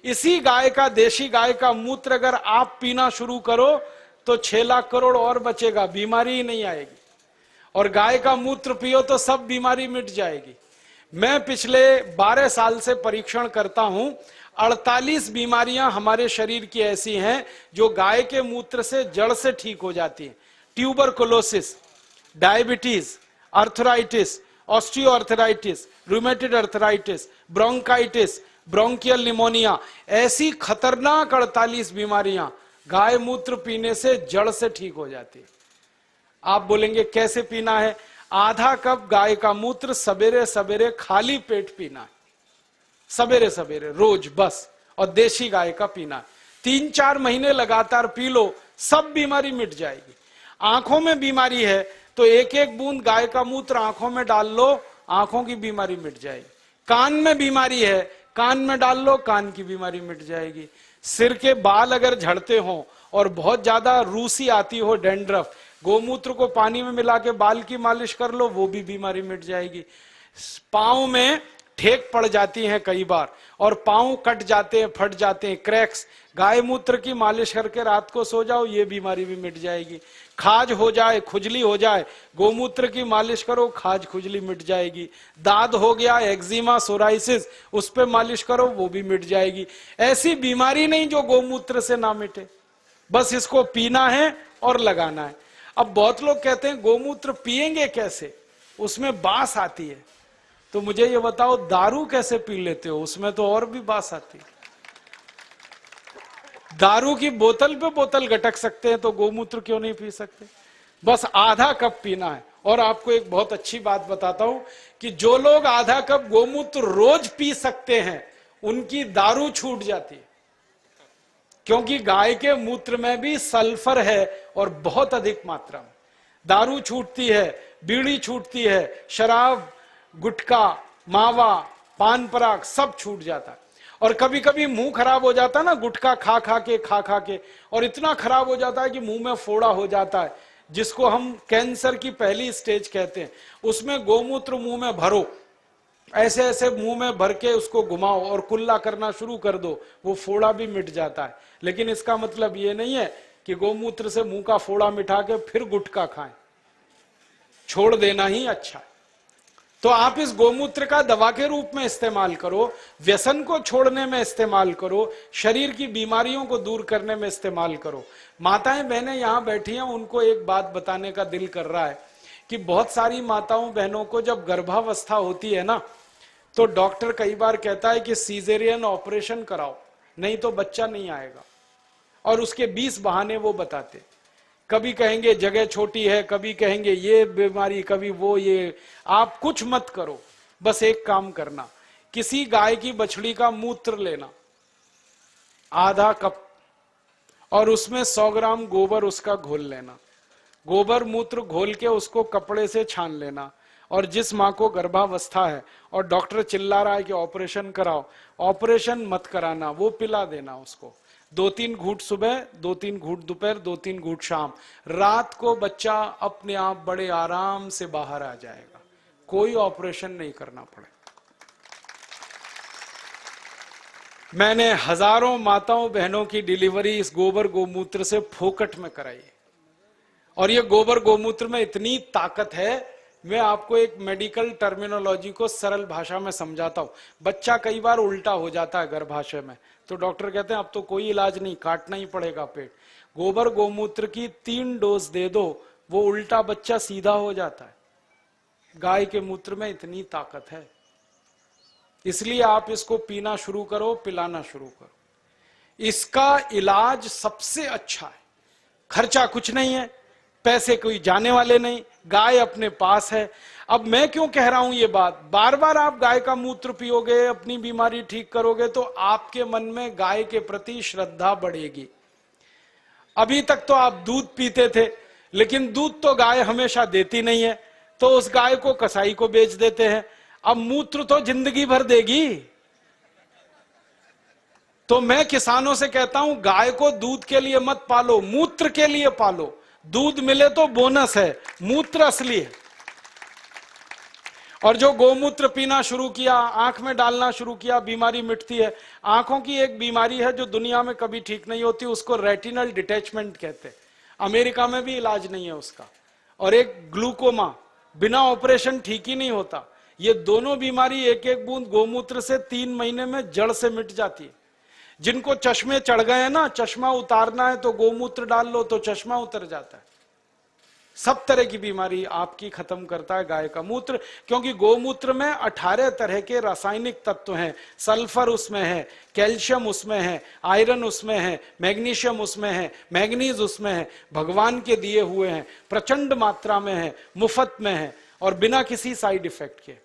इसी गाय का, देशी गाय का मूत्र अगर आप पीना शुरू करो तो 6 लाख करोड़ और बचेगा, बीमारी ही नहीं आएगी। और गाय का मूत्र पियो तो सब बीमारी मिट जाएगी। मैं पिछले 12 साल से परीक्षण करता हूं, 48 बीमारियां हमारे शरीर की ऐसी हैं जो गाय के मूत्र से जड़ से ठीक हो जाती हैं। Tuberculosis, diabetes, arthritis, osteoarthritis, rheumatoid arthritis, bronchitis, bronchial pneumonia, ऐसी खतरनाक 48 बीमारियां गाय मूत्र पीने से जड़ से ठीक हो जाती है। आप बोलेंगे कैसे पीना है? आधा कप गाय का मूत्र सवेरे सवेरे खाली पेट पीना है, सवेरे सवेरे रोज बस, और देशी गाय का पीना है। 3-4 महीने लगातार पी लो, सब बीमारी मिट जाएगी। आंखों में बीमारी है तो 1-1 बूंद गाय का मूत्र आंखों में डाल लो, आंखों की बीमारी मिट जाएगी। कान में बीमारी है, कान में डाल लो, कान की बीमारी मिट जाएगी। सिर के बाल अगर झड़ते हो और बहुत ज्यादा रूसी आती हो, डैंड्रफ, गोमूत्र को पानी में मिला के बाल की मालिश कर लो, वो भी बीमारी मिट जाएगी। पांव में ठेक पड़ जाती हैं कई बार और पांव कट जाते हैं, फट जाते हैं, क्रैक्स, गाय मूत्र की मालिश करके रात को सो जाओ, ये बीमारी भी मिट जाएगी। खाज हो जाए, खुजली हो जाए, गोमूत्र की मालिश करो, खाज खुजली मिट जाएगी। दाद हो गया, एक्जिमा, सोराइसिस, उस पे मालिश करो, वो भी मिट जाएगी। ऐसी बीमारी नहीं जो गोमूत्र से ना मिटे। बस इसको पीना है और लगाना है। अब बहुत लोग कहते हैं गोमूत्र पिएंगे कैसे, उसमें बास आती है। तो मुझे ये बताओ, दारू कैसे पी लेते हो? उसमें तो और भी बास आती है। दारू की बोतल पे बोतल गटक सकते हैं तो गोमूत्र क्यों नहीं पी सकते? बस आधा कप पीना है। और आपको एक बहुत अच्छी बात बताता हूं कि जो लोग आधा कप गोमूत्र रोज पी सकते हैं उनकी दारू छूट जाती है, क्योंकि गाय के मूत्र में भी सल्फर है और बहुत अधिक मात्रा में। दारू छूटती है, बीड़ी छूटती है, शराब, गुटखा, मावा, पान पराग सब छूट जाता है। और कभी कभी मुंह खराब हो जाता है ना, गुटखा खा खा के, और इतना खराब हो जाता है कि मुंह में फोड़ा हो जाता है, जिसको हम कैंसर की पहली स्टेज कहते हैं। उसमें गोमूत्र मुंह में भरो, ऐसे ऐसे मुंह में भर के उसको घुमाओ और कुल्ला करना शुरू कर दो, वो फोड़ा भी मिट जाता है। लेकिन इसका मतलब ये नहीं है कि गोमूत्र से मुंह का फोड़ा मिटा के फिर गुटखा खाएं, छोड़ देना ही अच्छा है। तो आप इस गोमूत्र का दवा के रूप में इस्तेमाल करो, व्यसन को छोड़ने में इस्तेमाल करो, शरीर की बीमारियों को दूर करने में इस्तेमाल करो। माताएं बहनें यहां बैठी हैं, उनको एक बात बताने का दिल कर रहा है कि बहुत सारी माताओं बहनों को जब गर्भावस्था होती है ना, तो डॉक्टर कई बार कहता है कि सीजेरियन ऑपरेशन कराओ, नहीं तो बच्चा नहीं आएगा। और उसके 20 बहाने वो बताते, कभी कहेंगे जगह छोटी है, कभी कहेंगे ये बीमारी, कभी वो ये। आप कुछ मत करो, बस एक काम करना, किसी गाय की बछड़ी का मूत्र लेना आधा कप, और उसमें 100 ग्राम गोबर उसका घोल लेना। गोबर मूत्र घोल के उसको कपड़े से छान लेना। और जिस माँ को गर्भावस्था है और डॉक्टर चिल्ला रहा है कि ऑपरेशन कराओ, ऑपरेशन मत कराना, वो पिला देना उसको। 2-3 घूंट सुबह, 2-3 घूंट दोपहर, 2-3 घूंट शाम। रात को बच्चा अपने आप बड़े आराम से बाहर आ जाएगा, कोई ऑपरेशन नहीं करना पड़े। मैंने हजारों माताओं बहनों की डिलीवरी इस गोबर गोमूत्र से फोकट में कराई है। और ये गोबर गोमूत्र में इतनी ताकत है, मैं आपको एक मेडिकल टर्मिनोलॉजी को सरल भाषा में समझाता हूं। बच्चा कई बार उल्टा हो जाता है गर्भाशय में, तो डॉक्टर कहते हैं अब तो कोई इलाज नहीं, काटना ही पड़ेगा पेट। गोबर गोमूत्र की 3 डोज दे दो, वो उल्टा बच्चा सीधा हो जाता है। गाय के मूत्र में इतनी ताकत है, इसलिए आप इसको पीना शुरू करो, पिलाना शुरू करो। इसका इलाज सबसे अच्छा है, खर्चा कुछ नहीं है, पैसे कोई जाने वाले नहीं, गाय अपने पास है। अब मैं क्यों कह रहा हूं ये बात, बार बार आप गाय का मूत्र पियोगे, अपनी बीमारी ठीक करोगे, तो आपके मन में गाय के प्रति श्रद्धा बढ़ेगी। अभी तक तो आप दूध पीते थे, लेकिन दूध तो गाय हमेशा देती नहीं है, तो उस गाय को कसाई को बेच देते हैं। अब मूत्र तो जिंदगी भर देगी। तो मैं किसानों से कहता हूं, गाय को दूध के लिए मत पालो, मूत्र के लिए पालो। दूध मिले तो बोनस है, मूत्र असली है। और जो गोमूत्र पीना शुरू किया, आंख में डालना शुरू किया, बीमारी मिटती है। आंखों की एक बीमारी है जो दुनिया में कभी ठीक नहीं होती, उसको रेटिनल डिटैचमेंट कहते हैं। अमेरिका में भी इलाज नहीं है उसका। और एक ग्लूकोमा, बिना ऑपरेशन ठीक ही नहीं होता। ये दोनों बीमारी एक एक बूंद गोमूत्र से 3 महीने में जड़ से मिट जाती है। जिनको चश्मे चढ़ गए हैं ना, चश्मा उतारना है तो गोमूत्र डाल लो तो चश्मा उतर जाता है। सब तरह की बीमारी आपकी खत्म करता है गाय का मूत्र, क्योंकि गोमूत्र में 18 तरह के रासायनिक तत्व हैं। सल्फर उसमें है, कैल्शियम उसमें है, आयरन उसमें है, मैग्नीशियम उसमें है, मैग्नीज उसमें है, भगवान के दिए हुए हैं, प्रचंड मात्रा में है, मुफ्त में है और बिना किसी साइड इफेक्ट के।